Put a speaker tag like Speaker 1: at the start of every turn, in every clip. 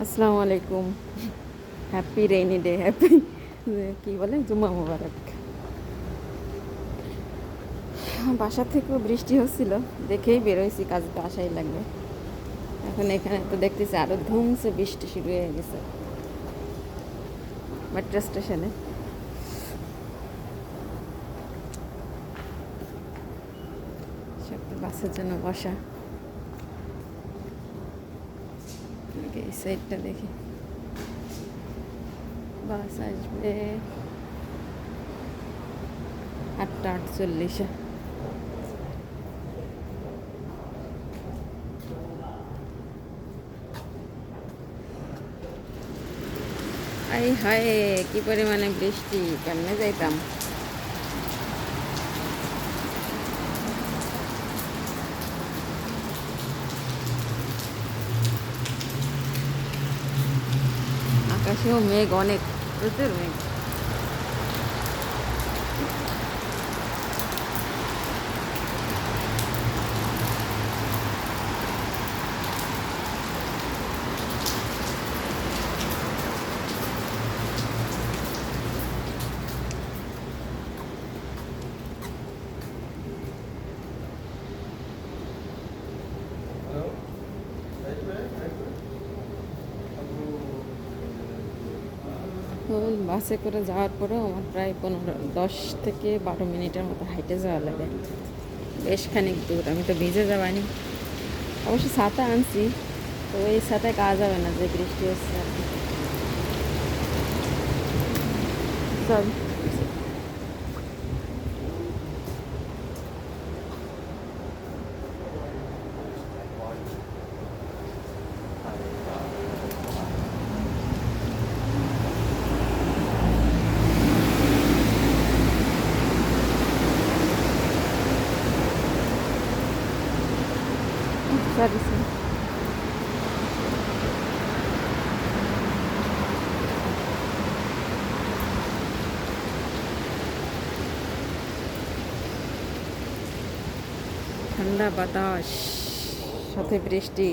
Speaker 1: আসসালামু আলাইকুম। Happy rainy day, happy কী বলে, জুম্মা মুবারক। বাসা থেকেও বৃষ্টি হচ্ছিল, দেখেই বেরোইছি, কাজে তো আসাই লাগবে। এখন এখানে তো দেখতেছি আরও ধুমসে বৃষ্টি শুরু হয়ে গেছে মেট্রো স্টেশনে। সব তো বাসের জন্য বসা। এই সাইডটা দেখি, বাস আসবে 8:48। আই হায়, কি পরিমাণে বৃষ্টি, কেমনে যাইতাম। আকাশেও মেঘ, অনেক, প্রচুর মেঘ। তো বাসে করে যাওয়ার পরেও আমার প্রায় 10 থেকে 12 মিনিটের মতো হাইটে যাওয়া লাগে, বেশ খানিক দূর। আমি তো ভিজে যাবানি, অবশ্য ছাতা আনছি, তো এই ছাতায় কাজ হবে না, যে বৃষ্টি হচ্ছে আর কি। সরি। Sorry sorry. ঠান্ডা বাতাস, সাথে বৃষ্টি,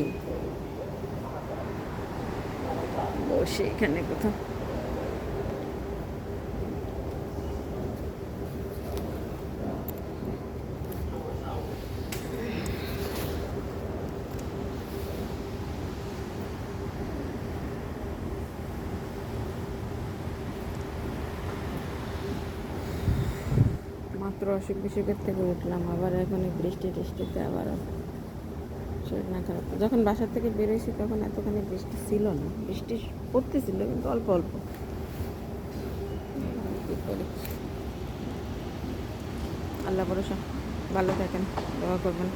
Speaker 1: বসে এখানে কোথাও। মাত্র অসুখ বিসুখের থেকে উঠলাম, আবার এখন এই বৃষ্টি টিষ্টিতে আবার শরীর না খারাপ। যখন বাসা থেকে বেরোইছি তখন এতখানি বৃষ্টি ছিল না, বৃষ্টি পড়তেছিল কিন্তু অল্প অল্প। কী করি, আল্লাহ ভরসা। ভালো থাকেন, দোয়া করবেন।